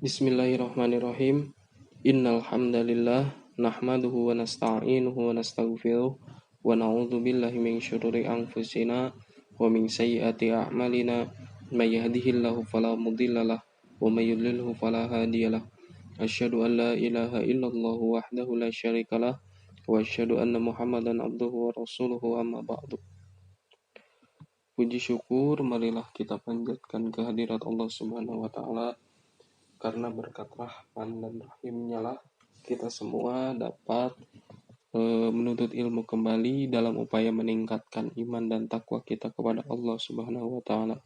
Bismillahirrahmanirrahim. Innal hamdalillah nahmaduhu wa nasta'inuhu wa nastaghfiruh wa na'udzu billahi min syururi anfusina wa min sayyiati a'malina. May yahdihillahu fala mudhillalah wa may yudlilhu fala hadiyalah. Asyhadu an la ilaha illallah wahdahu la syarikalah wa asyhadu anna Muhammadan abduhu wa rasuluhu amma ba'du. Puji syukur marilah kita panjatkan kehadirat Allah Subhanahu wa taala, karena berkat rahman dan rahimnya lah kita semua dapat menuntut ilmu kembali dalam upaya meningkatkan iman dan takwa kita kepada Allah Subhanahu wa taala.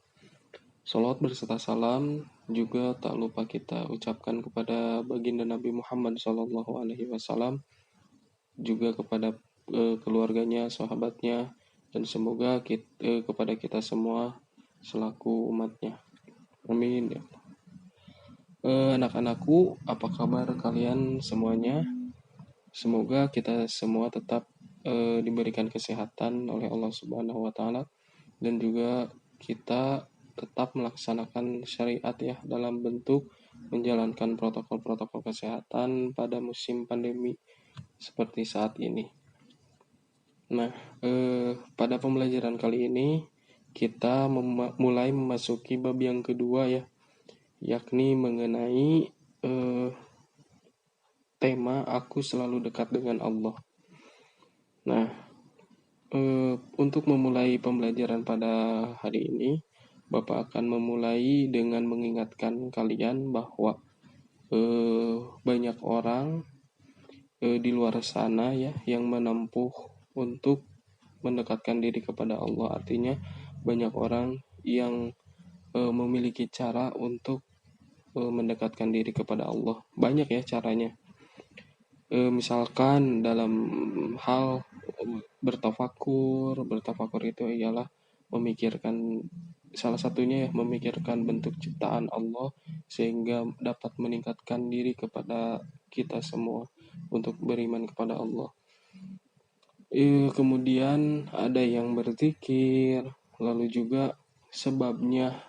Salawat berserta salam juga tak lupa kita ucapkan kepada baginda Nabi Muhammad sallallahu alaihi wasallam, juga kepada keluarganya, sahabatnya, dan semoga kepada kita semua selaku umatnya. Amin ya. Anak-anakku, apa kabar kalian semuanya? Semoga kita semua tetap diberikan kesehatan oleh Allah Subhanahu wa taala, dan juga kita tetap melaksanakan syariat ya dalam bentuk menjalankan protokol-protokol kesehatan pada musim pandemi seperti saat ini. Nah, pada pembelajaran kali ini kita mulai memasuki bab yang kedua ya, yakni mengenai tema aku selalu dekat dengan Allah. Nah, untuk memulai pembelajaran pada hari ini, Bapak akan memulai dengan mengingatkan kalian bahwa banyak orang di luar sana ya yang menempuh untuk mendekatkan diri kepada Allah. Artinya banyak orang yang memiliki cara untuk mendekatkan diri kepada Allah. Banyak ya caranya. Misalkan dalam hal bertafakur itu ialah memikirkan, salah satunya ya memikirkan bentuk ciptaan Allah sehingga dapat meningkatkan diri kepada kita semua untuk beriman kepada Allah. Kemudian ada yang berzikir, lalu juga sebabnya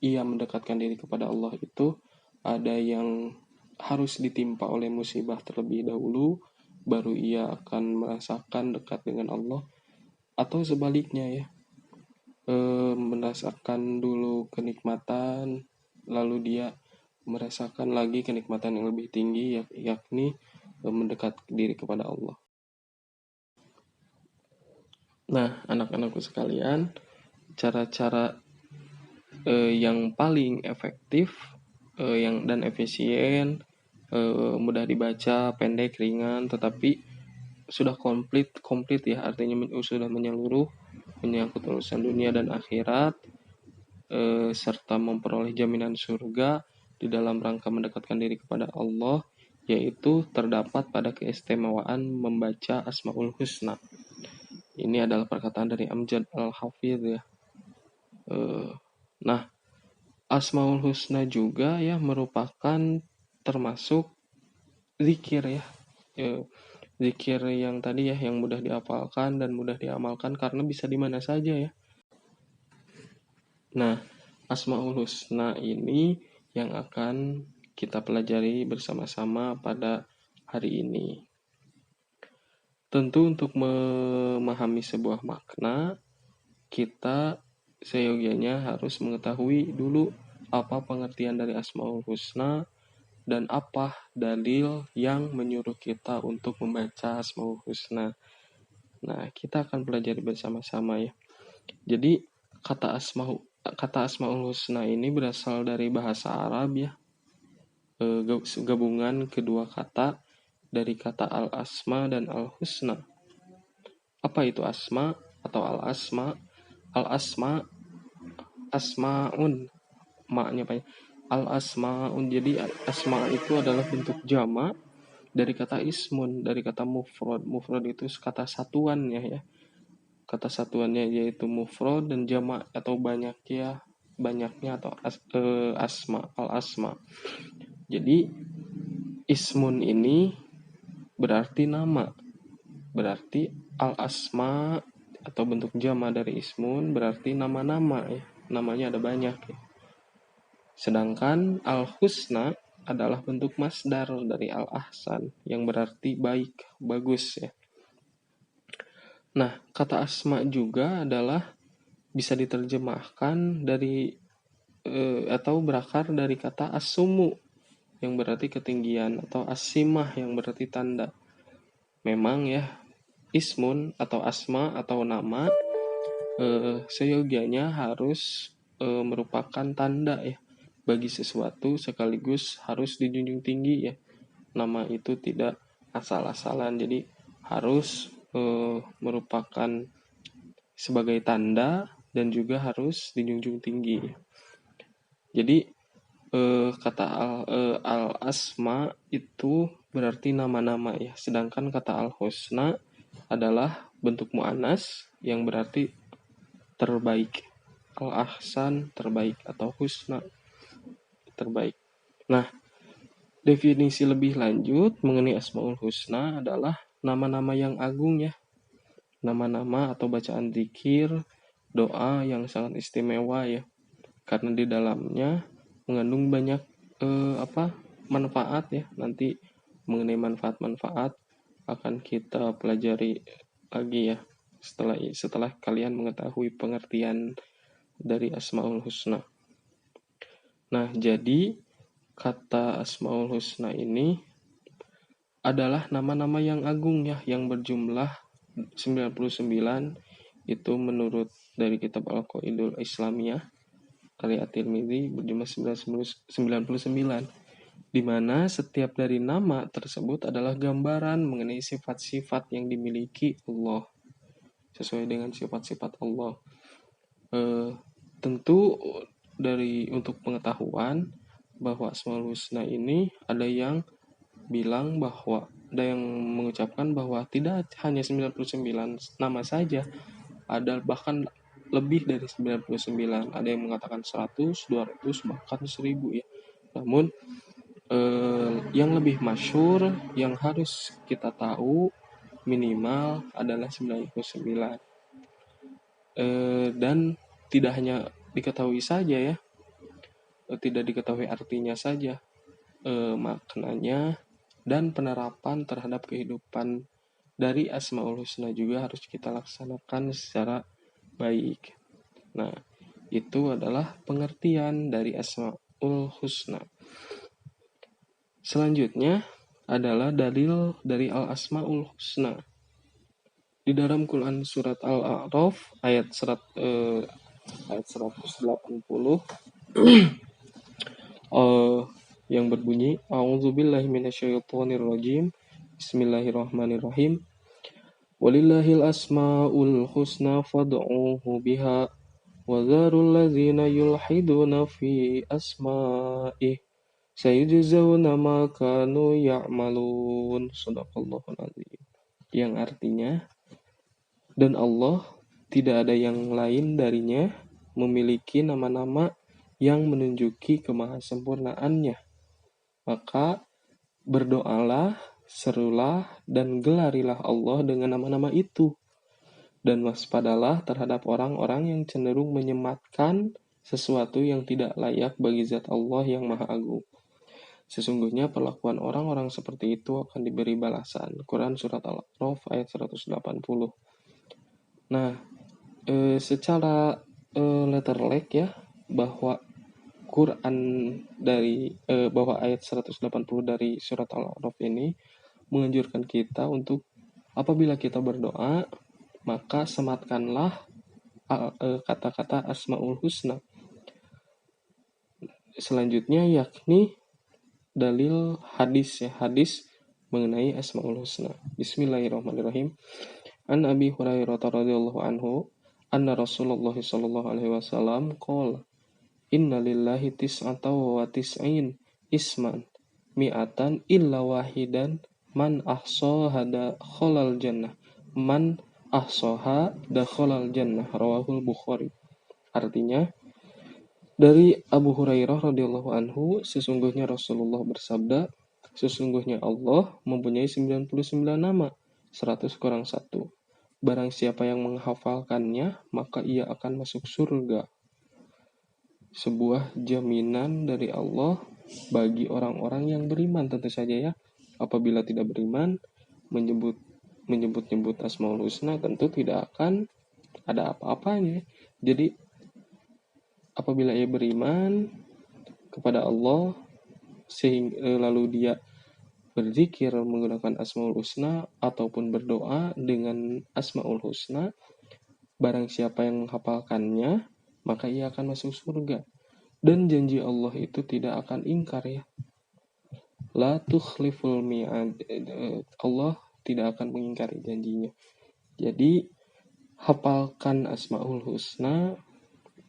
ia mendekatkan diri kepada Allah itu ada yang harus ditimpa oleh musibah terlebih dahulu, baru ia akan merasakan dekat dengan Allah, atau sebaliknya ya, merasakan dulu kenikmatan, lalu dia merasakan lagi kenikmatan yang lebih tinggi, yakni mendekat diri kepada Allah. Nah, anak-anakku sekalian, cara-cara yang paling efektif dan efisien, mudah dibaca, pendek, ringan, tetapi sudah komplit ya, artinya sudah menyeluruh, menyangkut urusan dunia dan akhirat, serta memperoleh jaminan surga di dalam rangka mendekatkan diri kepada Allah, yaitu terdapat pada keistimewaan membaca Asmaul Husna. Ini adalah perkataan dari Amjad Al-Hafidh ya. Nah, Asmaul Husna juga ya merupakan termasuk zikir ya. Zikir yang tadi ya, yang mudah dihafalkan dan mudah diamalkan karena bisa di mana saja ya. Nah, Asmaul Husna ini yang akan kita pelajari bersama-sama pada hari ini. Tentu untuk memahami sebuah makna, kita seyogianya harus mengetahui dulu apa pengertian dari Asmaul Husna dan apa dalil yang menyuruh kita untuk membaca Asmaul Husna. Nah, kita akan pelajari bersama-sama ya. Jadi kata Asmaul Husna ini berasal dari bahasa Arab ya, gabungan kedua kata dari kata al-asma dan al-husna. Apa itu asma atau al-asma? Al-asma, asmaun, maknya apa ya? Al-asmaun, jadi asma itu adalah bentuk jama dari kata ismun, dari kata mufrad. Mufrad itu kata satuannya ya. Kata satuannya yaitu mufrad, dan jama atau banyaknya atau asma, al-asma. Jadi ismun ini berarti nama. Berarti al-asma atau bentuk jama dari ismun berarti nama-nama ya. Namanya ada banyak ya. Sedangkan al-husna adalah bentuk masdar dari al-ahsan yang berarti baik, bagus ya. Nah, kata asma juga adalah bisa diterjemahkan dari atau berakar dari kata as-sumu yang berarti ketinggian atau as-simah yang berarti tanda. Memang ya, ismun atau asma atau nama seyogianya harus merupakan tanda ya bagi sesuatu, sekaligus harus dijunjung tinggi ya. Nama itu tidak asal-asalan, jadi harus merupakan sebagai tanda dan juga harus dijunjung tinggi. Jadi kata al-asma itu berarti nama-nama ya, sedangkan kata al-husna adalah bentuk mu'annas yang berarti terbaik. Al-ahsan terbaik atau husna terbaik. Nah, definisi lebih lanjut mengenai Asmaul Husna adalah nama-nama yang agung ya. Nama-nama atau bacaan zikir, doa yang sangat istimewa ya. Karena di dalamnya mengandung banyak manfaat ya. Nanti mengenai manfaat-manfaat akan kita pelajari lagi ya setelah kalian mengetahui pengertian dari Asmaul Husna. Nah, jadi kata Asmaul Husna ini adalah nama-nama yang agung ya, yang berjumlah 99 itu menurut dari kitab Al-Qaidul Islamiyah karya At-Tirmidzi berjumlah 99, di mana setiap dari nama tersebut adalah gambaran mengenai sifat-sifat yang dimiliki Allah sesuai dengan sifat-sifat Allah. Tentu dari untuk pengetahuan bahwa Asmaul Husna ini ada yang bilang bahwa ada yang mengucapkan bahwa tidak hanya 99 nama saja, ada bahkan lebih dari 99. Ada yang mengatakan 100, 200, bahkan 1000 ya. Namun yang lebih masyhur yang harus kita tahu minimal adalah 99. Dan tidak hanya diketahui saja ya, tidak diketahui artinya saja, maknanya dan penerapan terhadap kehidupan dari Asmaul Husna juga harus kita laksanakan secara baik. Nah, itu adalah pengertian dari Asmaul Husna. Selanjutnya adalah dalil dari Al-Asmaul Husna. Di dalam Quran surat Al-A'raf ayat 180 yang berbunyi A'udzubillahi minasyaitonirrajim. Bismillahirrahmanirrahim. Walillahil asmaul husna fad'uhu biha wa dzarul ladzina yulhiduna fi asma'ih sayujzauna ma kanu ya'malun. Shadaqallahul azim. Yang artinya, dan Allah tidak ada yang lain darinya memiliki nama-nama yang menunjuki kemahasempurnaannya. Maka berdoalah, serulah, dan gelarilah Allah dengan nama-nama itu. Dan waspadalah terhadap orang-orang yang cenderung menyematkan sesuatu yang tidak layak bagi zat Allah yang maha agung. Sesungguhnya perlakuan orang-orang seperti itu akan diberi balasan. Quran surat Al-A'raf ayat 180. Nah, secara letterlek ya, bahwa Quran dari bahwa ayat 180 dari surat Al-A'raf ini menganjurkan kita untuk apabila kita berdoa, maka sematkanlah kata-kata Asmaul Husna. Selanjutnya yakni dalil hadis ya, hadis mengenai Asmaul Husna. Bismillahirrahmanirrahim. An Abi Hurairah radhiyallahu anhu anna Rasulullah sallallahu alaihi wasallam qala inna lillahi tis'ata wa tis'in isman mi'atan illa wahidan man ahsaha dakhalal jannah man ahsaha dakhalal jannah rawahul Bukhari. Artinya, dari Abu Hurairah radhiyallahu anhu, sesungguhnya Rasulullah bersabda, sesungguhnya Allah mempunyai 99 nama, 100 kurang 1. Barang siapa yang menghafalkannya, maka ia akan masuk surga. sebuah jaminan dari Allah bagi orang-orang yang beriman. Tentu saja ya, apabila tidak beriman, menyebut-nyebut Asmaul Husna tentu tidak akan ada apa-apanya. Jadi apabila ia beriman kepada Allah sehingga lalu dia berzikir menggunakan Asmaul Husna ataupun berdoa dengan Asmaul Husna, barang siapa yang menghafalkannya, maka ia akan masuk surga. Dan janji Allah itu tidak akan ingkar ya. La tukhliful mi'ad. Allah tidak akan mengingkari janjinya. Jadi hafalkan Asmaul Husna,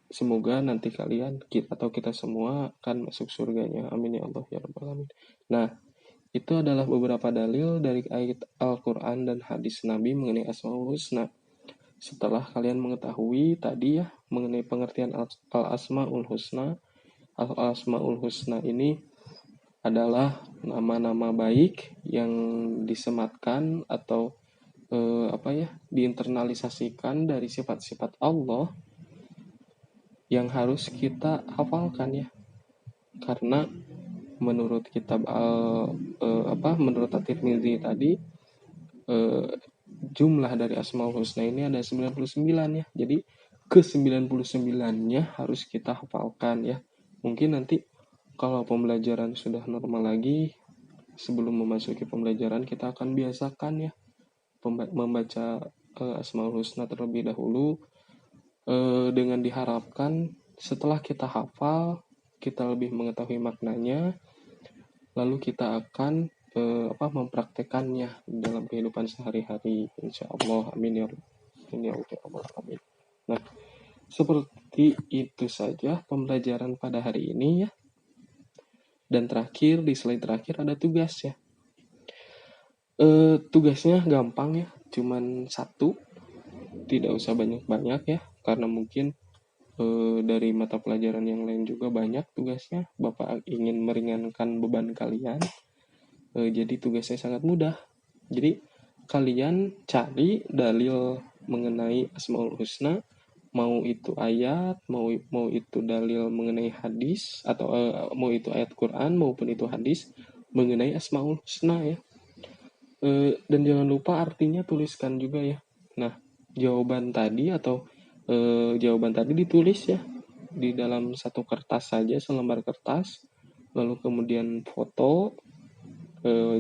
semoga nanti kalian atau kita semua akan masuk surganya. Amin ya Allah ya rabbal alamin. Nah, itu adalah beberapa dalil dari ayat Al-Quran dan hadis Nabi mengenai Asmaul Husna. Setelah kalian mengetahui tadi ya mengenai pengertian Al-Asmaul Husna, Al-Asmaul Husna ini adalah nama-nama baik yang disematkan atau diinternalisasikan dari sifat-sifat Allah yang harus kita hafalkan ya. Karena menurut kitab menurut At-Tirmidzi tadi jumlah dari Asmaul Husna ini ada 99 ya. Jadi ke 99-nya harus kita hafalkan ya. Mungkin nanti kalau pembelajaran sudah normal lagi, sebelum memasuki pembelajaran kita akan biasakan ya membaca Asmaul Husna terlebih dahulu, dengan diharapkan setelah kita hafal, kita lebih mengetahui maknanya, lalu kita akan mempraktekannya dalam kehidupan sehari-hari, insya Allah. Amin ya Allah. Amin. Nah, seperti itu saja pembelajaran pada hari ini ya. Dan terakhir, di slide terakhir ada tugas ya. Tugasnya gampang ya, cuman satu, tidak usah banyak-banyak ya, karena mungkin dari mata pelajaran yang lain juga banyak tugasnya. Bapak ingin meringankan beban kalian, jadi tugasnya sangat mudah. Jadi kalian cari dalil mengenai Asmaul Husna, mau itu ayat, mau itu dalil mengenai hadis, atau mau itu ayat Quran maupun itu hadis mengenai Asmaul Husna ya. Dan jangan lupa artinya tuliskan juga ya. Nah, jawaban tadi ditulis ya di dalam satu kertas saja, selembar kertas, lalu kemudian foto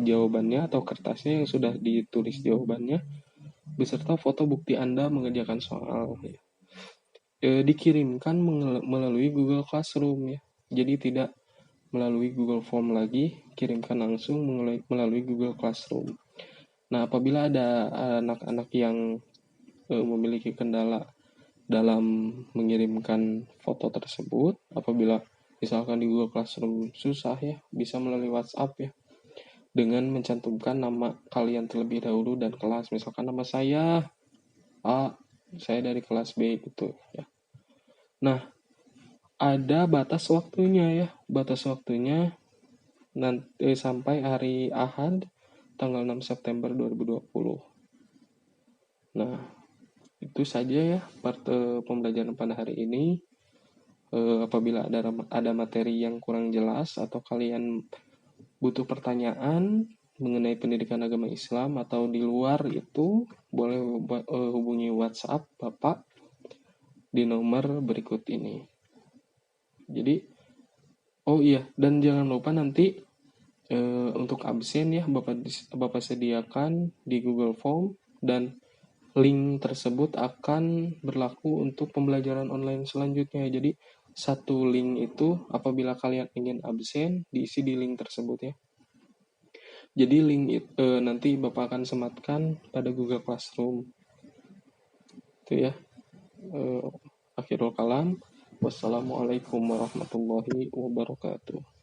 jawabannya atau kertasnya yang sudah ditulis jawabannya beserta foto bukti Anda mengerjakan soal ya. Dikirimkan melalui Google Classroom ya. Jadi tidak melalui Google Form lagi, kirimkan langsung melalui Google Classroom. Nah, apabila ada anak-anak yang memiliki kendala dalam mengirimkan foto tersebut, apabila misalkan di Google Classroom susah ya, bisa melalui WhatsApp ya, dengan mencantumkan nama kalian terlebih dahulu dan kelas. Misalkan nama saya A, saya dari kelas B gitu ya. Nah, ada batas waktunya ya. Batas waktunya nanti sampai hari Ahad tanggal 6 September 2020. Nah, itu saja ya pembelajaran pada hari ini. Apabila ada materi yang kurang jelas atau kalian butuh pertanyaan mengenai pendidikan agama Islam atau di luar itu, boleh hubungi WhatsApp Bapak di nomor berikut ini. Jadi, oh iya, dan jangan lupa nanti untuk absen ya Bapak sediakan di Google Form, dan link tersebut akan berlaku untuk pembelajaran online selanjutnya. Jadi satu link itu apabila kalian ingin absen diisi di link tersebut ya. Jadi link nanti Bapak akan sematkan pada Google Classroom. Itu ya. Akhirul kalam. Wassalamualaikum warahmatullahi wabarakatuh.